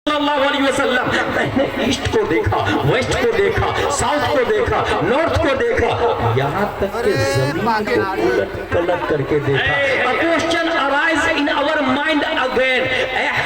सल्लल्लाहु अलैहि वसल्लम, मैंने ईस्ट को देखा, वेस्ट को देखा, साउथ को देखा, नॉर्थ को देखा, यहाँ तक कि जमीन को उलट पलट करके देखा। A question arise in our mind again.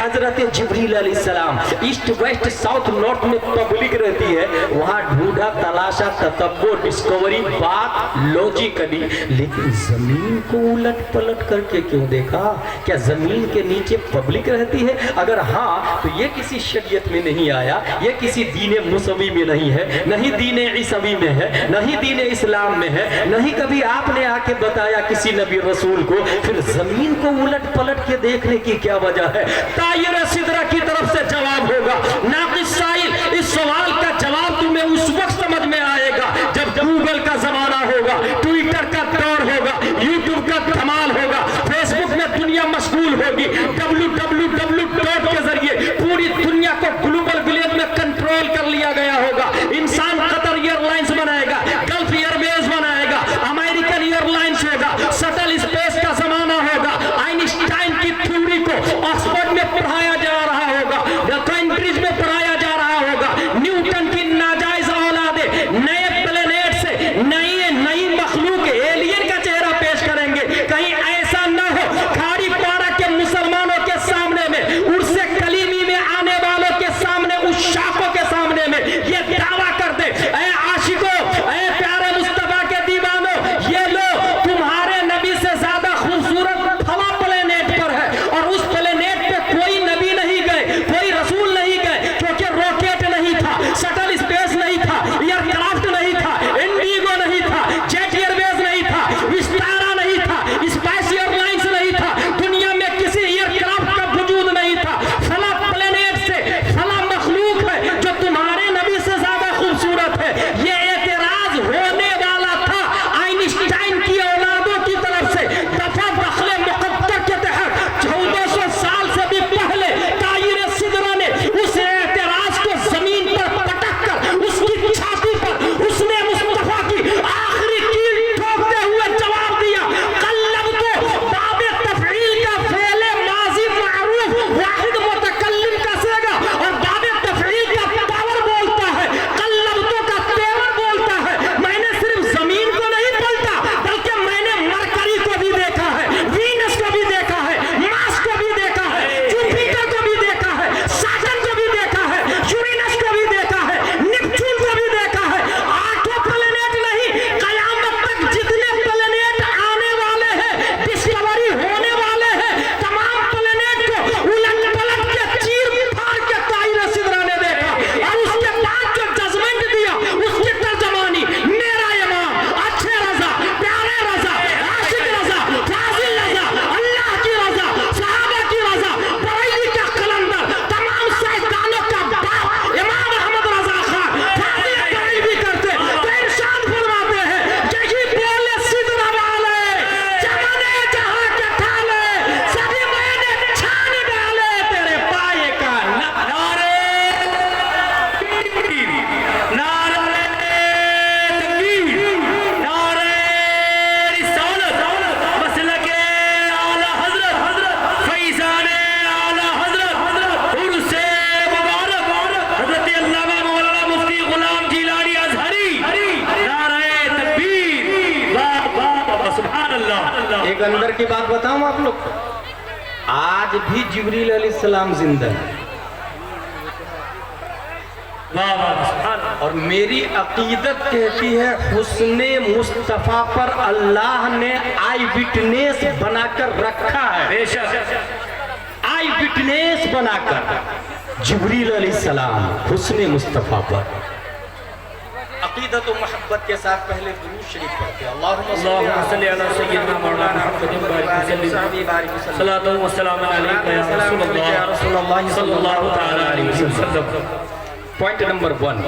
हजरत जिब्रील अलैहिस्सलाम ईस्ट वेस्ट साउथ नॉर्थ में पब्लिक रहती है, वहाँ ढूंढा तलाशा ततब्बुर डिस्कवरी बात लॉजिकली, लेकिन जमीन को उलट पलट करके क्यों देखा? क्या जमीन के नीचे पब्लिक रहती है? अगर हाँ तो ये किसी शरीयत में नहीं आया, ये किसी दीन मुसवी में नहीं है, नहीं दीन ईसावी में है, नहीं दीन इस्लाम में है, नहीं कभी आपने आके बताया किसी नबी रसूल को। फिर जमीन को उलट पलट के देखने की क्या वजह है? तायर सिदरा की तरफ से जवाब होगा। नाक़िस साइल, इस सवाल का जवाब तुम्हें उस वक्त समझ में आएगा जब गूगल का जमाना होगा, ट्विटर का दौर होगा, यूट्यूब का धमाल होगा, फेसबुक में दुनिया मशगूल होगी, www के जरिए पूरी दुनिया को ग्लोबल विलेज में कंट्रोल कर लिया गया होगा। इंसान कतर एयरलाइंस बनाएगा, गल्फ एयरवेज बनाएगा, अमेरिकन एयरलाइंस होगा, शटल स्पेस का जमाना होगा, आइंस्टाइन की थ्योरी को ऑक्सफोर्ड में पढ़ाया जा रहा होगा, कैम्ब्रिज में पढ़ाया जा रहा होगा, न्यूटन की नाजायज औलादे नए प्लेनेट से नई मखलूक एलियन का चेहरा पेश करेंगे। कहीं ऐसा न हो खाड़ी पारा के मुसलमानों के सामने में, उर्से कलीमी में आने वालों के सामने, उस शाखों के सामने में ये दावा कर दे, ऐ आशिकों, ऐ प्यारे मुस्तफा के दीवानों, ये लो तुम्हारे नबी से ज्यादा खूबसूरत हवा प्लेनेट पर है, और उस प्लेनेट पे कोई नबी नहीं गए, कोई रसूल नहीं गए, क्योंकि रॉकेट नहीं था, शटल स्पेस नहीं था, एयरक्राफ्ट नहीं था, इंडिगो नहीं था, जेट एयरवेज नहीं था, विस्तारा नहीं था, स्पाइस एयरलाइंस नहीं था, दुनिया में किसी एयरक्राफ्ट का वजूद नहीं था। फला प्लेनेट से फला मखलूक है जो तुम्हारे नबी से ज्यादा खूबसूरत है, ये एतराज होने वाला था आइंस्टाइन की औलादों की तरफ से। दफा दखले मुकद्दर के तहत 1400 साल से भी पहले तायर सिदरा ने उस एतराज को जमीन पर पटक कर उसकी छाती पर उसने मुस्तफा की आखिरी कील ठोकते हुए जवाब दिया, कल्लब तो बाबे तफईल का फेले माजी मारूफ वाहिद मुतकल्लिम का सेगा, और बाबे तफईल का पावर बोलता है, कल्लब तो का तेवर बोलता है। मैंने सिर्फ जमीन को नहीं पलटा, बल्कि मैंने मरकरी को भी देखा है, वीनस को भी देखा है, मार्स को भी देखा है, जुपिटर को भी देखा है, सैटर्न को भी देखा है, यूरेनस को भी देखा है, नेपच्यून को भी देखा है। 8 प्लेनेट नहीं, कयामत तक जितने प्लेनेट आने वाले हैं, डिस्कवरी होने वाले हैं, तमाम प्लेनेट को उलट पलट के चीर फाड़ के तायर सिदरा ने देखा, और उसके बाद जो जजमेंट दिया उसकी तर्जमानी मेरा इमाम, अच्छे रजा, प्यारे रजा, आशिक रजा, फाजिल रजा, अल्लाह की रजा, सहाबा की रजा, बरेली का कलंदर, तमाम शैतानों का बाप इमाम अहमद रजा खान फाजिल बरेली करते तो इरशाद फरमाते हैं, यही बोले सिदरा वाले चमने जहां के ठाले, सभी मैंने छान डाले तेरे पाए का नारे तकबीर, नारे तकबीर, नारे रिसालत, मसलके आला हजरत, फैज़ाने आला हजरत, उर्से मुबारक हजरत अल्लामा मौलाना मुफ्ती गुलाम जिलानी अज़हरी, नारे तकबीर, वाह वाह सुभान अल्लाह। एक अंदर की बात बताऊं आप लोग, आज भी जिब्रील अलैहिस्सलाम जिंदा है, वाह वाह सुभान अल्लाह। और मेरी अकीदत कहती है हुस्ने मुस्तफा पर अल्लाह ने आई विटनेस बनाकर रखा है, बेशक आई विटनेस बनाकर जिब्रील अलैहिस्सलाम हुस्ने मुस्तफा पर। अकीदत और मोहब्बत के साथ पहले दुरूद शरीफ पढ़ते हैं, अल्लाहुम्मा सल्ली अला सय्यिदना मौलाना मुहम्मदिन बारिक वसल्लम, सलातो व सलाम अलैका या रसूलल्लाह सल्लल्लाहु तआला अलैहि वसल्लम। पॉइंट नंबर 1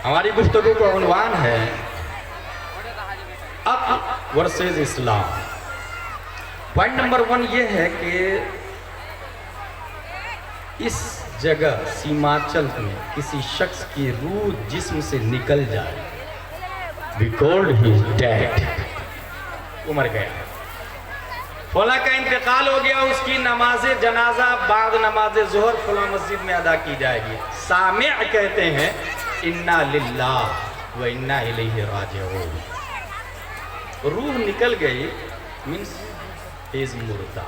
हमारी गुफ्तगू का उन्वान है अक़्ल वर्सेस इस्लाम। पॉइंट नंबर 1 ये है कि इस जगह सीमांचल में किसी शख्स की रूह जिस्म से निकल जाए, we called him dead, वो मर गया। फला का इंतकाल हो गया, उसकी नमाज जनाजा बाद नमाज जोहर फला मस्जिद में अदा की जाएगी। सामिअ कहते हैं इन्ना लिल्लाह व इन्ना इलैहि राजिऊन। रूह निकल गई मीन्स इज मुर्दा,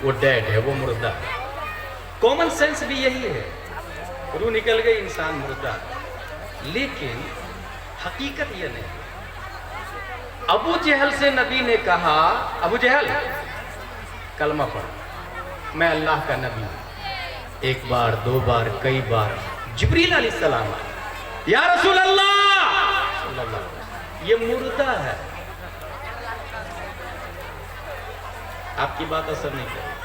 वो डेड है, वो मुर्दा है। कॉमन सेंस भी यही है, रूह निकल गई इंसान मुर्दा। लेकिन हकीकत यह नहीं। अबू जहल से नबी ने कहा, अबू जहल कलमा पढ़, मैं अल्लाह का नबी हूं। एक बार, दो बार, कई बार जिब्रील अलैहिस्सलाम आए, या रसूल अल्लाह, ये मुर्दा है, आपकी बात असर नहीं करेगी।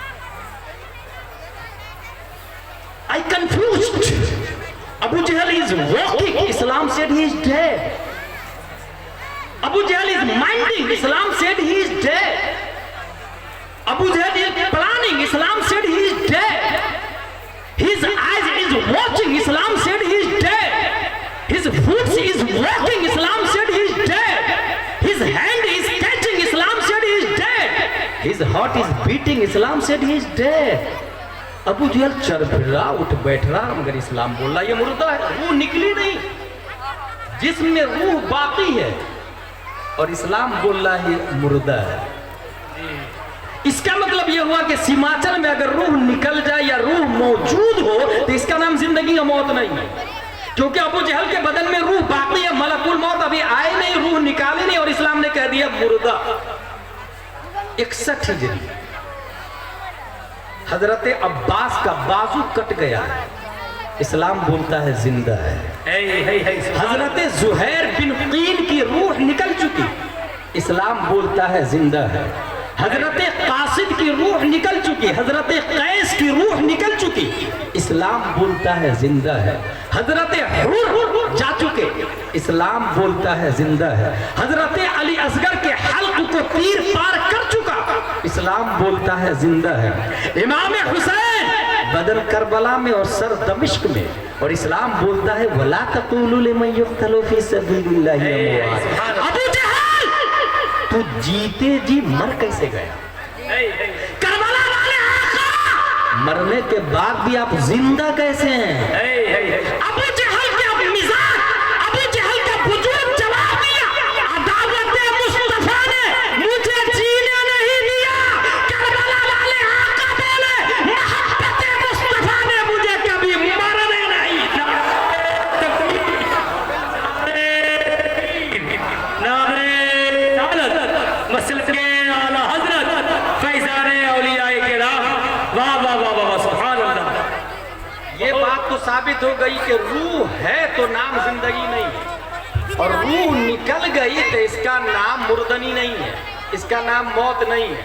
I confused. Abu Jahl is walking. Islam said he is dead. Abu Jahl is minding. Islam said he is dead. Abu Jahl is planning. Islam said he is dead. His eyes is watching. Islam said he is dead. His foot is walking. Islam said he is dead. His hand is catching. Islam said he is dead. His heart is beating. Islam said he is dead. Abu जहल चल फिर रहा, उठ बैठ रहा, मगर इस्लाम बोल रहा ये मुर्दा है, रूह निकली नहीं, जिसमें रूह बाकी है, और इस्लाम बोल रहा है मुर्दा है। इसका मतलब यह हुआ कि सीमांचल में अगर रूह निकल जाए या रूह मौजूद हो तो इसका नाम जिंदगी या मौत नहीं है, क्योंकि अबू जहल के बदन में रूह बाकी है, मलकुल मौत अभी आए नहीं, रूह निकाली नहीं, और इस्लाम ने कह दिया मुर्दा। 61 हिजरी हजरत अब्बास का बाजू कट गया है, इस्लाम बोलता है जिंदा है। हजरत जुहैर बिन कीन की रूह निकल चुकी, इस्लाम बोलता है जिंदा है। हजरत कासिद की रूह निकल चुकी, हजरत कैस की रूह निकल चुकी, इस्लाम बोलता है जिंदा है। हजरत हुर जा चुके, इस्लाम बोलता है जिंदा है। हजरत अली असगर के हल्क को तीर पार कर चुका, इस्लाम बोलता है जिंदा है। इमाम हुसैन बदन करबला में और सर दमिश्क में, और इस्लाम बोलता है वला तक़ूलू लिमन युक़्तलू फी सबीलिल्लाहि अमवात। अबू जहल तू जीते जी मर कैसे गया? करबला वाले आका, मरने के बाद भी आप जिंदा कैसे हैं? अबू जहल का मिजाज, अबू जहल का वजूद जवाब दिया, अदावत मुस्तफा ने मुझे जीने नहीं दिया। करबला वाले आका बोले मोहब्बत मुस्तफा ने मुझे कभी मरने नहीं दिया। मसल के आला हजरत फैज़ाने औलियाए किराम, वाह वाह वाह वाह सुभान अल्लाह। ये बात तो साबित हो गई कि रूह है तो नाम जिंदगी नहीं है, और रूह निकल गई तो इसका नाम मुर्दनी नहीं है, इसका नाम मौत नहीं है।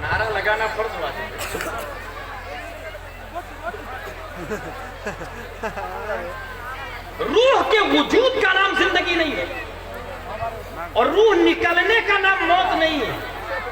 नारा लगाना फर्ज वाजिब है। रूह के वजूद का नाम जिंदगी नहीं है, और रूह निकलने का नाम मौत नहीं है।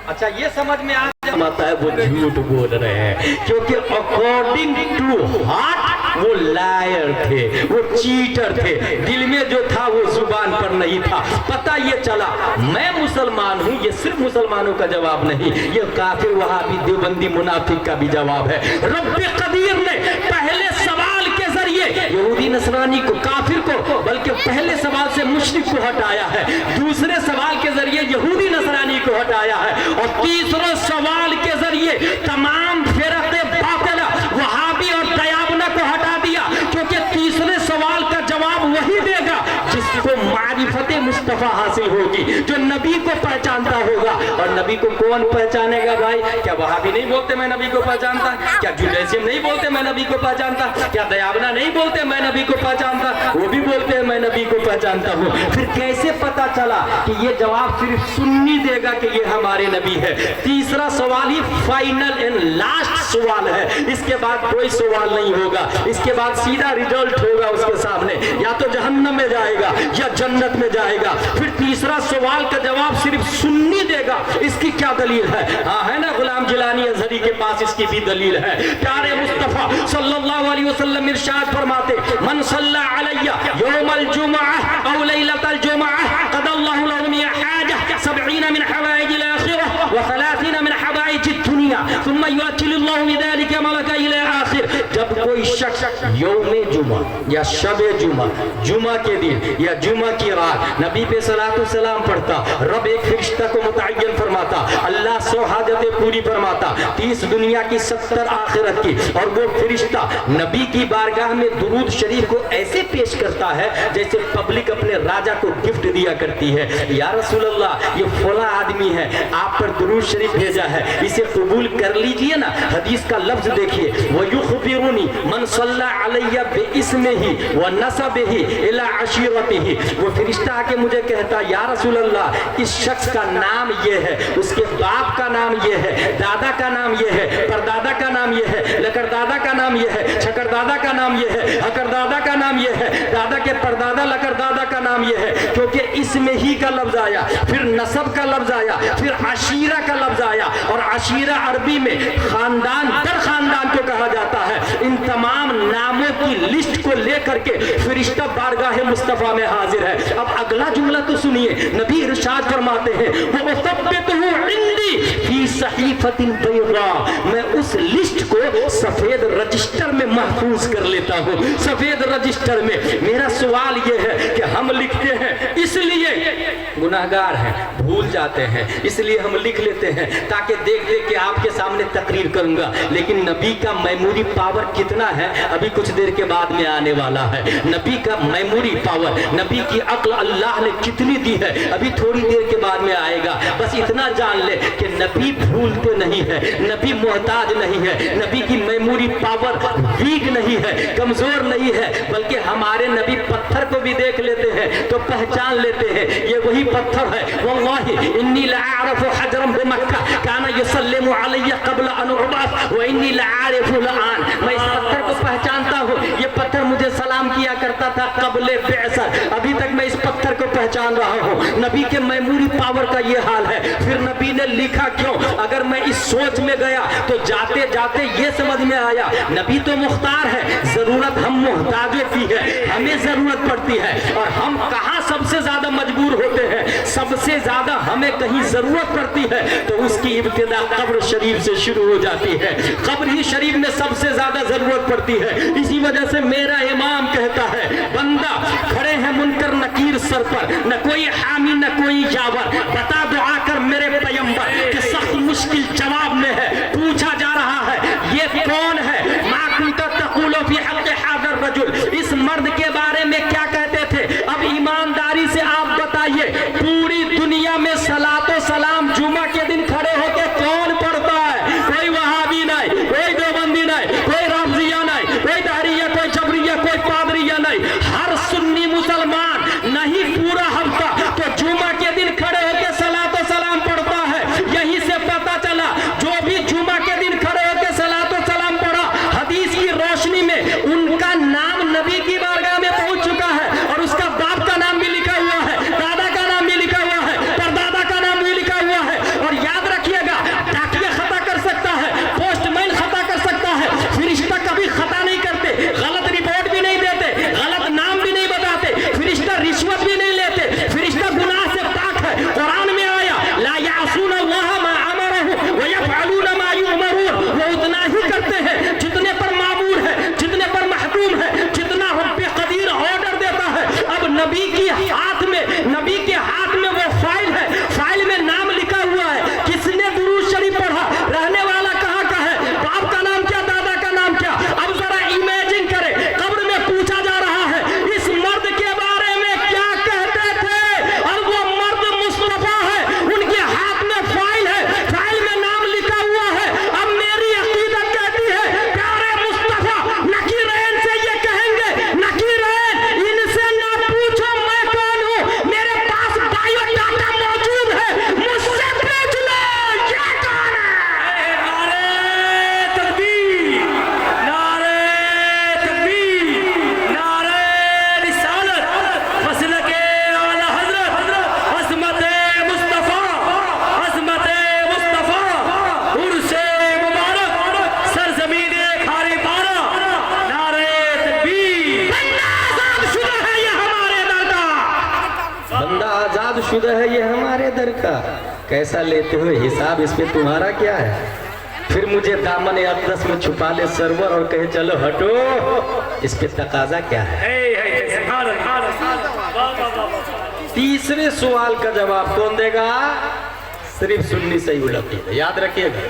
अच्छा ये समझ में आ माता है वो झूठ बोल रहे हैं, क्योंकि अकॉर्डिंग टू हार्ट वो लायर थे, वो चीटर थे, दिल में जो था वो जुबान पर नहीं था। पता ये चला मैं मुसलमान हूँ, ये सिर्फ मुसलमानों का जवाब नहीं, ये काफिर वहाबी देवबंदी मुनाफिक का भी जवाब है। रब्बे कदीर ने पहले सवाल के जरिए यहूदी नसरानी को, काफिर को, बल्कि पहले सवाल से मुशरिक को हटाया है, दूसरे सवाल के जरिए यहूदी नसरानी को हटाया है, और तीसरे सवाल के जरिए तमाम फिरक़े बातिला वहाबी और दयाबना को हटा दिया, क्योंकि तीसरे सवाल का जवाब वही देगा जिसको मारिफत मुस्तफा हासिल होगी, जो नबी को पहचानता होगा। और नबी को कौन पहचानेगा भाई? क्या वहाबी नहीं बोलते मैं नबी को पहचानता? क्या जुडैसियम नहीं बोलते मैं नबी को पहचानता? क्या दयाबना नहीं बोलते मैं नबी को पहचानता? वो भी बोलते हैं मैं नबी को पहचानता हूँ। फिर कैसे पता चला कि ये जवाब सिर्फ सुन्नी देगा कि ये हमारे नबी है? तीसरा सवाल ही फाइनल एंड लास्ट सवाल है, इसके बाद कोई सवाल नहीं होगा, इसके बाद सीधा रिजल्ट होगा उसके सामने, या तो जहन्नम में जाएगा या जन्नत में जाएगा। फिर तीसरा सवाल का जवाब सिर्फ सुन्नी देगा, इसकी क्या दलील है? हाँ है ना, गुलाम जिलानी अजहरी के पास इसकी भी दलील है। प्यारे मुस्तफा सल्लल्लाहु अलैहि वसल्लम इरशाद फरमाते, मन सल्ला अलैया यौमल जुमअह औ लैलतल जुमअह क़दल्लाहु लहु मिन हाजा 70 मिन हवाइजिल आखिरह व 30 मिन हवाइजिद दुनिया सुम्मा युअज्जिलुल्लाहु बिज़ालिका मलका इला आखिर। जब कोई शख्स यौमे जुमा या शबे जुमा, जुमा के दिन या जुमा की रात नबी पे सलातो सलाम पढ़ता, रब एक फरिश्ता को मुतअय्यन फरमाता, अल्लाह 100 हाजतें पूरी फरमाता, 30 दुनिया की 70 आखिरत की, और वो फरिश्ता नबी की बारगाह में दुरूद शरीफ को ऐसे पेश करता है जैसे पब्लिक अपने राजा को गिफ्ट दिया करती है। या रसूल अल्लाह, ये फला आदमी है, आप पर दुरूद शरीफ भेजा है, इसे कबूल कर लीजिए ना। हदीस का लफ्ज देखिए, वो युखबिरुनी मन सल्ला अलैया बिइस्मिही व नसबिही इला अशीरतिही। वो फरिश्ता आके मुझे कहता, या रसूल अल्लाह, इस शख्स का नाम ये है, उसके बाप का नाम ये है, दादा का नाम ये है, परदादा का नाम ये है, लकड़दादा का नाम ये है, छकरदादा का नाम ये है, हकरदादा का नाम ये है, दादा के परदादा लकड़दादा का नाम ये है। क्योंकि इसमें ही का लफ्ज आया, फिर नसब का लफ्ज आया, फिर अशीरा का लफ्ज आया, और अशीरा अरबी में खानदान दर खानदान को कहा जाता है। इन तमाम नामों की लिस्ट को लेकर के फरिश्ता बारगाह मुस्तफा में हाजिर है। अब अगला जुमला तो सुनिए, नबी इरशाद फरमाते हैं, वो मुसब्बितहु इंदी फी सहीफतिन बैदा, मैं उस लिस्ट को सफेद रजिस्टर में महफूज कर लेता हूँ, सफेद रजिस्टर में। मेरा सवाल ये है कि हम लिखते हैं इसलिए गुनाहगार हैं, भूल जाते हैं, इसलिए हम लिख लेते हैं ताकि देख देख के आपके सामने तकरीर करूंगा। लेकिन नबी का मेमोरी पावर कितना है, अभी कुछ देर के बाद में आने वाला है। नबी का मेमोरी पावर, नबी की अक्ल अल्लाह ने कितनी दी है, अभी थोड़ी देर के बाद में आएगा। बस इतना जान ले कि नबी भूलते नहीं है, नबी मोहताज नहीं है, नबी की मेमोरी पावर वीक नहीं है, कमजोर नहीं है, बल्कि हमारे नबी पत्थर को भी देख लेते हैं तो पहचान लेते हैं, ये वही पत्थर है। वल्लाहि इन्नी लअअरफु हजरन बिमक्का काना युसल्लिमु अलैया क़ब्ल अन उबअस व इन्नी लअअरिफु अलआन। मैं इस पत्थर को पहचानता हूँ, ये पत्थर मुझे सलाम किया करता था क़ब्ल बिअसर, अभी तक मैं इस पत्थर को पहचान रहा हूँ। नबी के मेमोरी पावर का ये हाल है। फिर नबी ने लिखा क्यों? अगर मैं इस सोच में गया तो जाते जाते ये समझ में आया, नबी तो मुख्तार है, जरूरत हम मोहताजों की है, हमें जरूरत पड़ती है। और हम कहाँ सबसे ज्यादा मजबूर होते हैं? सबसे ज्यादा हमें कहीं जरूरत पड़ती है तो उसकी इब्तिदा कब्र शरीफ से शुरू हो जाती है। कब्र ही शरीफ में सबसे ज्यादा जरूरत पड़ती है। इसी वजह से मेरा इमाम कहता है, बंदा खड़े हैं मुनकर नकीर सर पर, न कोई हामी न कोई जावर, बता दुआ कर मेरे पैगंबर कि सख्त मुश्किल जवाब में है। पूछा जा रहा है ये कौन है? मा कुंता तक़ूलु फी हक़्क़ि हाज़ा रजुल, इस मर्द के बारे में क्या कहते थे? अब ईमानदारी से आप बताइए, पूरी दुनिया में सलातो सलाम जुमा के दिन खड़े होकर कौन पढ़ता है? कोई वहाबी नहीं, कोई देवबंदी नहीं, कोई राफ़ज़िया नहीं, कोई दहरिया, कोई जबरिया, कोई पादरिया नहीं, हर सुन्नी मुसलमान नहीं पूरा हफ्ता तो जुमा के दिन खड़े होकर सलातो सलाम पढ़ता है। यहीं से पता चला जो भी जुमा के दिन खड़े होकर सलातो सलाम पढ़ा, हदीस की रोशनी में उनका नाम नबी की बारगाह शादीशुदा है, ये हमारे दर का। कैसा लेते हो हिसाब, इसमें तुम्हारा क्या है? फिर मुझे दामन अक़दस में छुपा ले सरवर और कहे चलो हटो, इस पे तकाजा क्या है? तीसरे सवाल का जवाब कौन देगा? सिर्फ सुन्नी सही उलटिएगा, याद रखिएगा।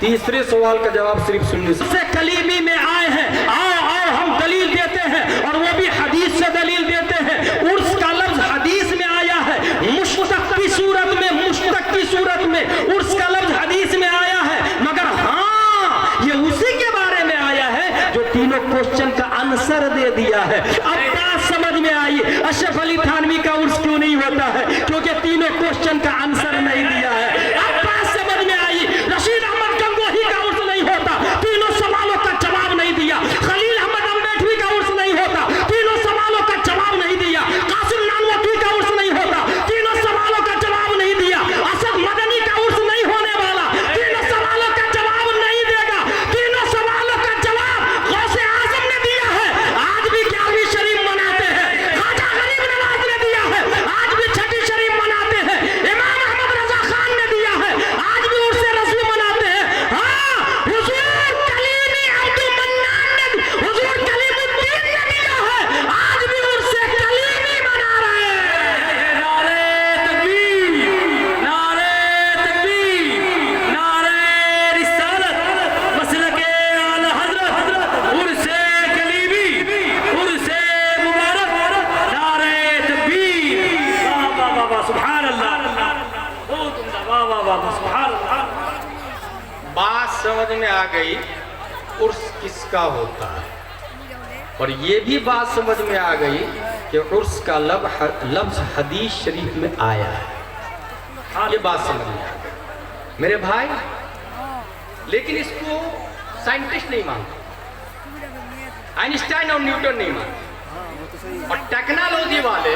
तीसरे सवाल का जवाब सिर्फ सुन्नी से। कलीमी में आए हैं, आओ आओ हम दलील देते हैं, और वो भी हदीस से दलील देते हैं। उर्स का लफ्ज हदीस में आया है, मुश्तक की सूरत में, मुश्तक की सूरत में उर्स का लफ्ज हदीस में आया है। मगर हाँ, ये उसी के बारे में आया है जो तीनों क्वेश्चन का आंसर दे दिया है। अब बात समझ में आई अशरफ अली थानवी का उर्स क्यों नहीं होता है? क्योंकि तीनों क्वेश्चन का आंसर नहीं दिया है। अब बात समझ में आई रशीद अहमद गंगोही का उर्स नहीं होता, तीनों सवालों का जवाब नहीं दिया। खलील अहमद अम्बेडकरी का उर्स नहीं होता, तीनों सवालों का जवाब नहीं दिया। कासिम नानवती का उर्स नहीं होता, तीनों सवालों का जवाब नहीं दिया। असद मदनी का उर्स नहीं होने वाला, तीनों सवालों का जवाब नहीं देगा। तीनों सवालों का जवाब गौसे आजम ने दिया है। आज भी 11वीं शरीफ मनाते हैं, ख्वाजा गरीब नवाज ने दिया है। आज भी 6ठी शरीफ मनाते हैं, इमाम अहमद रजा खान ने दिया है। आज भी उर्स रसूल मनाते हैं। हाँ, हुजूर कलीमी अब्दुल मन्नान ने, हुजूर कलीमुद्दीन ने दिया है। आज भी उर्स कलीमी मना रहे हैं। नारे तकबीर, नारे तकबीर, नारे रिसालत, मसलके आला हज़रत, उर्से कलीमी, उर्से मुबारक, नारे तकबीर। वाह वाह वाह वाह, सुभान अल्लाह, बहुत उम्दा, वाह वाह वाह वाह, सुभान अल्लाह। बात समझ में आ गई उर्स किसका होता है, और ये भी बात समझ में आ गई कि उर्स का लफ्ज हदीस शरीफ में आया है। ये बात समझ में आ गई मेरे भाई। लेकिन इसको साइंटिस्ट नहीं मानते, आइंस्टाइन और न्यूटन नहीं मानते, और टेक्नोलॉजी वाले,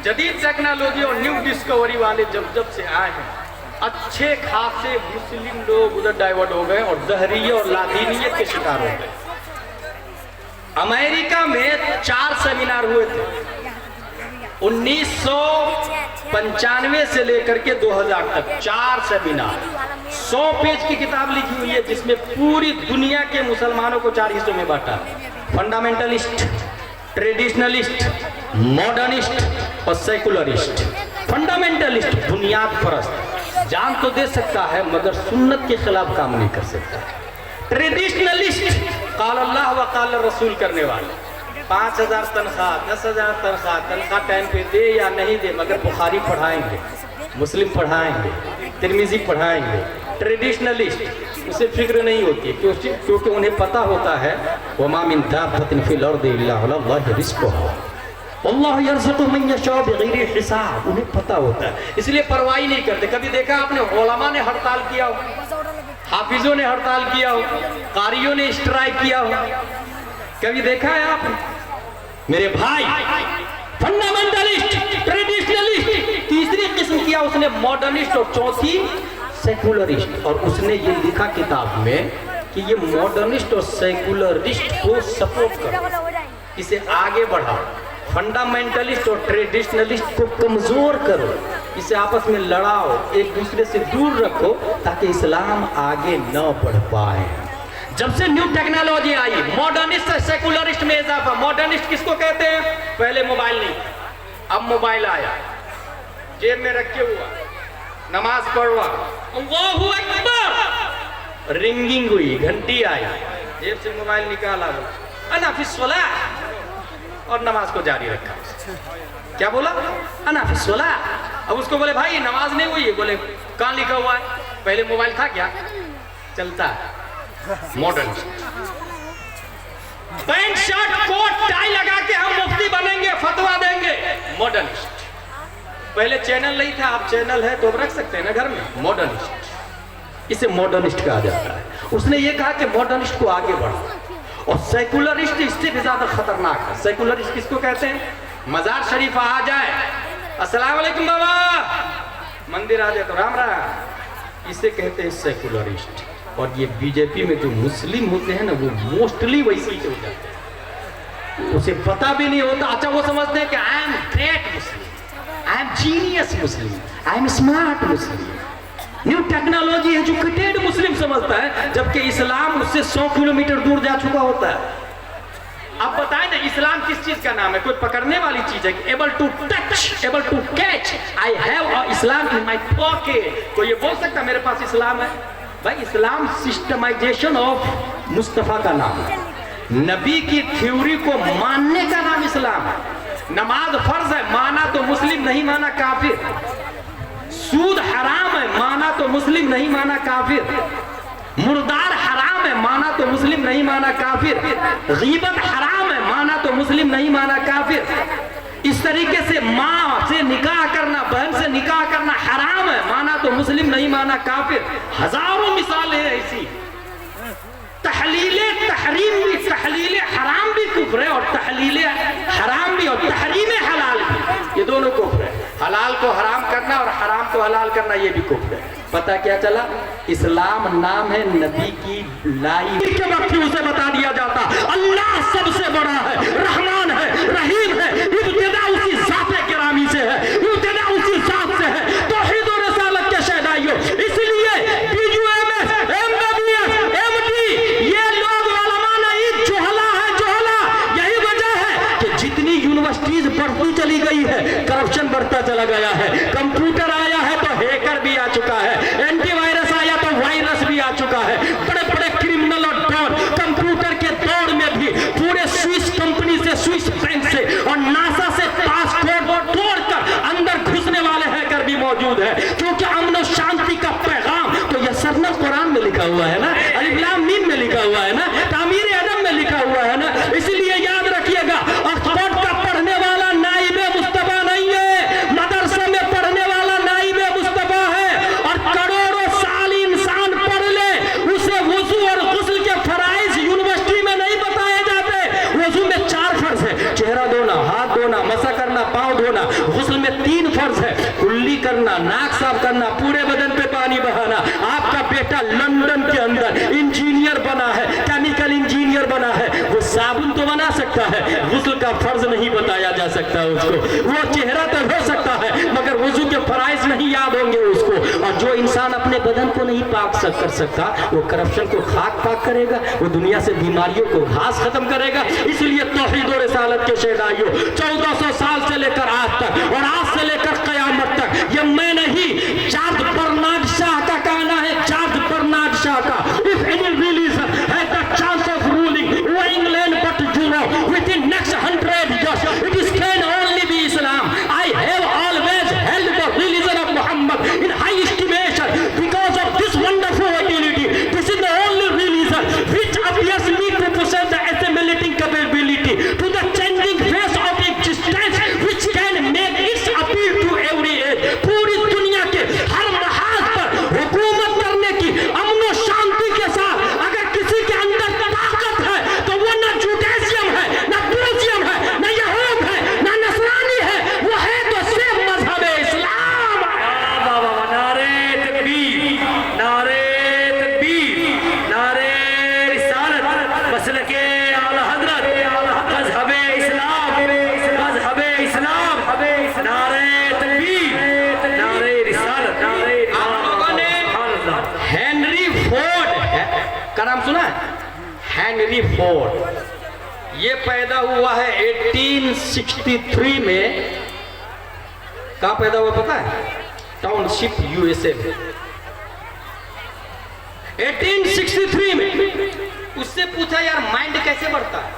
जदीद टेक्नोलॉजी और न्यू डिस्कवरी वाले जब से आए हैं, अच्छे खासे मुस्लिम लोग उधर डाइवर्ट हो गए और दहरिये और लादीनियत के शिकार हो गए। अमेरिका में 4 सेमिनार हुए थे 1995 से लेकर के 2000 तक। 4 सेमिनार, 100 पेज की किताब लिखी हुई है जिसमें पूरी दुनिया के मुसलमानों को 4 हिस्सों में बांटा। फंडामेंटलिस्ट, ट्रेडिशनलिस्ट, मॉडर्निस्ट और सेकुलरिस्ट। फंडामेंटलिस्ट बुनियाद परस्त, जान तो दे सकता है मगर सुन्नत के खिलाफ काम नहीं कर सकता। ट्रेडिशनलिस्ट, काल अल्लाह व काल रसूल करने वाले, 5000 तनख्वाह, 10,000 तनख्वाह, तनख्वाह टाइम पे दे या नहीं दे मगर बुखारी पढ़ाएंगे, मुस्लिम पढ़ाएंगे, तिरमिजी पढ़ाएंगे। ट्रेडिशनलिस्ट उसे फिक्र नहीं होती है क्योंकि उन्हें पता होता है वमा मिन दाब्बतिन फिल अर्दि इल्ला अल्लाह रिज़्क़ुहा अल्लाह यरज़ुक़ु मन यशाअ बिग़ैरि हिसाब। उन्हें पता होता है, इसलिए परवाह नहीं करते। कभी देखा आपने उलमा ने हड़ताल किया हो, हाफिजों ने हड़ताल किया हो, कारियों ने स्ट्राइक किया हो? कभी देखा है आपने? मेरे भाई, फंडामेंटलिस्ट, ट्रेडिशनलिस्ट तीसरी किस्म किया उसने, मॉडर्निस्ट, और चौथी सेकुलरिस्ट। और उसने ये लिखा किताब में कि ये मॉडर्निस्ट और सेकुलरिस्ट को सपोर्ट करो, इसे आगे बढ़ाओ। फंडामेंटलिस्ट और ट्रेडिशनलिस्ट को कमजोर करो, इसे आपस में लड़ाओ, एक दूसरे से दूर रखो ताकि इस्लाम आगे न बढ़ पाए। जब से न्यू टेक्नोलॉजी आई, मॉडर्निस्ट और सेकुलरिस्ट में इजाफा। मॉडर्निस्ट किसको कहते हैं? पहले मोबाइल नहीं, अब मोबाइल आया, जेब में रखे हुआ, नमाज पढ़वा, अल्लाहू अकबर, रिंगिंग हुई, घंटी आई, जेब से मोबाइल निकाला, अना फिस सलाह, और नमाज को जारी रखा। क्या बोला? अना फिस सलाह। अब उसको बोले भाई नमाज नहीं हुई है, बोले कहाँ लिखा हुआ है? पहले मोबाइल था क्या? चलता है। Modern pant shirt coat tie लगा के हम मुफ्ती बनेंगे, फतवा देंगे, मॉडर्निस्ट। पहले चैनल नहीं था, अब चैनल है तो रख सकते हैं ना घर में, मॉडर्निस्ट। इसे मॉडर्निस्ट कहा जाता है। उसने ये कहा कि मॉडर्निस्ट को आगे बढ़ाओ, और सेकुलरिस्ट इससे भी ज्यादा खतरनाक है। सेकुलरिस्ट किसको कहते हैं? मजार शरीफ आ जाए, अस्सलाम वालेकुम बाबा, मंदिर आ जाए तो राम राम, इसे कहते हैं सेकुलरिस्ट। और ये बीजेपी में जो मुस्लिम होते हैं ना, वो मोस्टली वैसे ही हो जाते हैं, उसे पता भी नहीं होता। अच्छा, वो समझते हैं कि I am great Muslim, I am genius Muslim, I am smart Muslim. New technology educated Muslim समझता है, जबकि इस्लाम उससे 100 किलोमीटर दूर जा चुका होता है। अब बताएं ना, इस्लाम किस चीज का नाम है? कोई पकड़ने वाली चीज है? Able to touch, able to catch. I have Islam in my pocket. कोई ये बोल सकता मेरे पास इस्लाम है? भाई इस्लाम सिस्टमाइजेशन ऑफ मुस्तफा का नाम है, नबी की थ्योरी को मानने का नाम इस्लाम है। नमाज फर्ज है, माना तो मुस्लिम, नहीं माना काफिर। सूद हराम है, माना तो मुस्लिम, नहीं माना काफिर। मुर्दार हराम है, माना तो मुस्लिम, नहीं माना काफिर। गीबत हराम है, माना तो मुस्लिम, नहीं माना काफिर। इस तरीके से माँ से निकाह करना, बहन से निकाह करना हराम है, माना तो मुस्लिम, नहीं माना काफिर। हजारों मिसालें हैं ऐसी। तहलीले तहरीम भी, तहलीले हराम भी कुफ्र है, और तहलीले हराम भी, और तहरीमे हलाल भी, ये दोनों कुफ्र है। हलाल को हराम करना और हराम को हलाल करना, ये भी कुफ्र है। पता क्या चला? इस्लाम नाम है नबी की लाई के वक्त ही उसे बता दिया जाता अल्लाह सबसे बड़ा है, रहमान है, रहीम है। इब्तिदा उसी ज़ात-ए गिरामी से है, इब्तिदा उसी ज़ात से है। तौहीद और रिसालत के शहदाइयों, इसलिए BUMS, MBBS, MD, ये लोग उलमा नहीं, जोहला है, जोहला। यही वजह है कि जितनी यूनिवर्सिटीज बढ़ती चली गई है, करप्शन बढ़ता चला गया है। कंप्यूटर आया है तो हैकर भी आ चुका है, एंटीवायरस आया तो वायरस भी आ चुका है। बड़े बड़े क्रिमिनल और डॉन कंप्यूटर के दौर में भी पूरे स्विस कंपनी से, स्विस बैंक से और नासा से पासपोर्ट तोड़कर अंदर घुसने वाले हैकर भी मौजूद है। क्योंकि अमन और शांति का पैगाम तो यह सरना कुरान में लिखा हुआ है ना, अलिफ लाम मीम में लिखा हुआ है ना, तामीर अदब में लिखा हुआ है ना। इसलिए याद रखिएगा, ऑक्सफोर्ड का पढ़ने वाला नाइब मुस्तफा नहीं है, मदरसे में पढ़ने वाला नाइब मुस्तफा है। और करोड़ों साल इंसान पढ़ ले, उसे वुजू और गुस्ल के फराइज यूनिवर्सिटी में नहीं बताए जाते। वुजू में 4 फर्ज है, चेहरा धोना, हाथ धोना, मसा करना, पाँव धोना। गुस्ल में 3 फर्ज है, कुल्ली करना, नाक साफ करना, पूरे बदन पे पानी बहाना। आपका बेटा लंदन के अंदर इंजीनियर बना है, केमिकल इंजीनियर बना है, वो साबुन तो बना सकता है, गुस्ल का फर्ज नहीं बताया जा सकता उसको। वो चेहरा तो धो सकता है, मगर वुजू के फराइज नहीं याद होंगे उसको। और जो इंसान अपने बदन को नहीं पाक कर सकता, वो करप्शन को खाक पाक करेगा, वो दुनिया से बीमारियों को घास खत्म करेगा। इसलिए तौहीद और रिसालत के शहदाइयों, 1400 साल से लेकर आज तक, और आज से लेकर कयामत तक, ये मैं नहीं, जॉर्ज बर्नार्ड शाह का कहना है, जॉर्ज बर्नार्ड शाह का। If any religion has the chance of ruling England but Europe with in next 100 years, it is can only be Islam. I have always held the religion of Muhammad in high estimation because of this wonderful ability. This is the only religion which appears me to possess the assimilating capability to the changing face of existence, which can make its appeal to every age. पूरी दुनिया के हर महाज पर हुकूमत करने की अमन और शांति के साथ अगर किसी के अंदर ताकत है, तो वो ना जुडाइज्म है, ना बुद्धिज्म है, ना यहूद है, ना नसरानी है, वो है तो सिर्फ मजहब इस्लाम। बाबा नारे तकबीर, नारे तकबीर, नारे रिसालत, मसलके आला हजरत, मजहब इस्लाम, मजहब इस्लाम, नारे तकबीर, नारे रिसालत, नारे। आप लोगों ने हेनरी फोर्ड का नाम सुना है? हेनरी फोर्ड, ये पैदा हुआ है 1863 में। कहाँ पैदा हुआ पता है? टाउनशिप USA में, 1863 में। उससे पूछा यार माइंड कैसे बढ़ता है,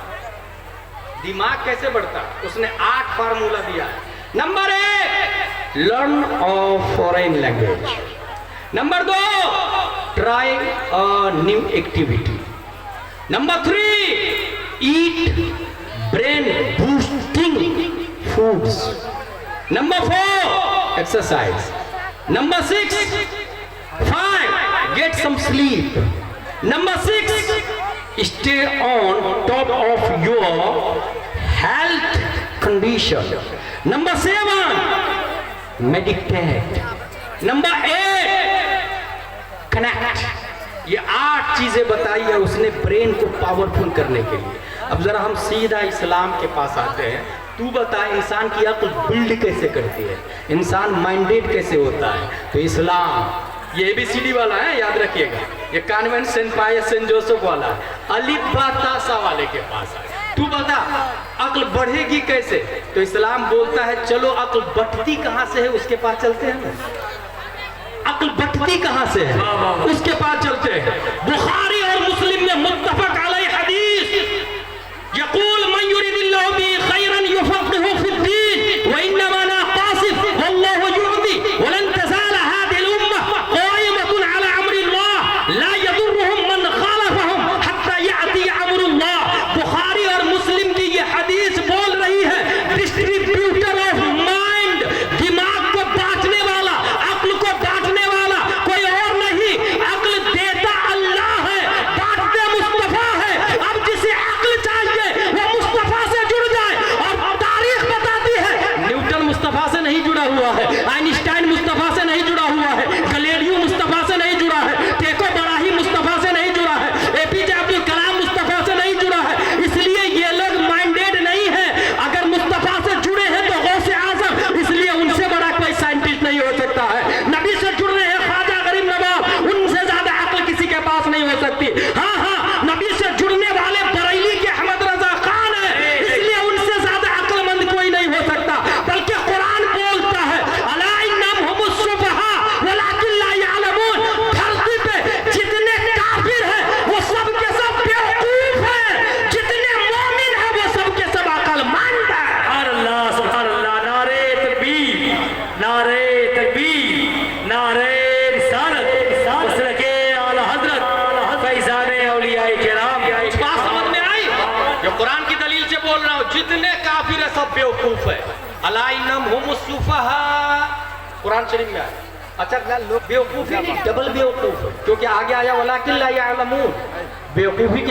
दिमाग कैसे बढ़ता है? उसने 8 फार्मूला दिया। Number 1, learn of foreign language. Number 2, try a new activity. Number 3, eat brain boosting foods. Number 4, exercise. Number 6, 5, get some sleep. Number 6, stay on top of your health condition. Number 7, meditate. Number 8, connect. ये 8 चीजें बताई है उसने brain को powerful करने के लिए। अब जरा हम सीधा इस्लाम के पास आते हैं। तू बता इंसान की अक्ल बिल्ड कैसे करती है, इंसान माइंडेड कैसे होता है। तो इस्लाम ये ABCD वाला है, याद रखिएगा, ये कॉन्वेंट सेंट पायस सेंट जोसेफ वाला है, अलिफ बा ता सा वाले के पास है। तू बता अक्ल बढ़ेगी कैसे, तो इस्लाम बोलता है चलो अक्ल बढ़ती कहां से है उसके पास चलते हैं ना। अक्ल बढ़ती कहां से है उसके पास चलते हैं। बुखारी और मुस्लिम में मुत्तफक अलैह हदीस, यक़ूल मन युरिदिल्लाहु बिही खैरन युफ़क़िहु फ़िद्दीन व इन्नमा अना क़ासिद वल्लाहु युअती व लन तज़ाल हादिहिल उम्मह क़ाइमतुन अला अम्रिल्लाह ला यदुर्रुहुम मन ख़ालफ़हुम हत्ता यअती अम्रुल्लाह। बुखारी और मुस्लिम की ये हदीस बोल रही है डिस्ट्रीब्यूटर ऑफ माइंड, दिमाग को बांटने वाला, अक्ल को बांटने वाला कोई और नहीं, अक्ल देता अल्लाह है, बांटते मुस्तफा है। अब जिसे अक्ल चाहिए वो मुस्तफा से जुड़ जाए। और तारीख बताती है न्यूटन मुस्तफा से नहीं जुड़ा हुआ है, आइंस्टाइन मुस्तफा से नहीं जुड़ा हुआ है, गैलीलियो मुस्तफा से नहीं जुड़ा है, टेको बराही मुस्तफा से नहीं जुड़ा है, APJ अब्दुल कलाम मुस्तफा से नहीं जुड़ा है। इसलिए ये लोग माइंडेड नहीं है। अगर मुस्तफा से जुड़े हैं तो गौसे आजम, इसलिए उनसे बड़ा कोई साइंटिस्ट नहीं हो सकता है। नबी से जुड़ रहे हैं ख्वाजा गरीब नवाब, उनसे ज्यादा अक्ल किसी के पास नहीं हो सकती। हाँ हाँ, नबी से जुड़ने वाले बरेली के अहमद रजा खान है, इसलिए उनसे ज्यादा अक्लमंद कोई नहीं हो सकता। बल्कि कुरान बोलता है अला इन्नहुम हुमुस सुफहा वलाकिन ला यअलमून, धरती पे जितने काफिर हैं वो सब के सब बेवकूफ हैं, जितने मोमिन हैं वो सब के सब अक्लमंद हैं। अल्लाह सुभान अल्लाह, नारे तकबीर, नारे तकबीर, नारे रिसालत, मसलके आला हजरत, फैज़ाने औलियाए किराम। बात समझ में आई? जो कुरान की दलील से बोल रहा हूँ, जितने काफिर है सब बेवकूफ है। अला इन्नहुम हुमुस सुफहा, कुरान शरीफ में आया। अच्छा लोग बेवकूफ ही नहीं, डबल बेवकूफ, क्योंकि आगे आया वलाकिन ला यअलमून, बेवकूफी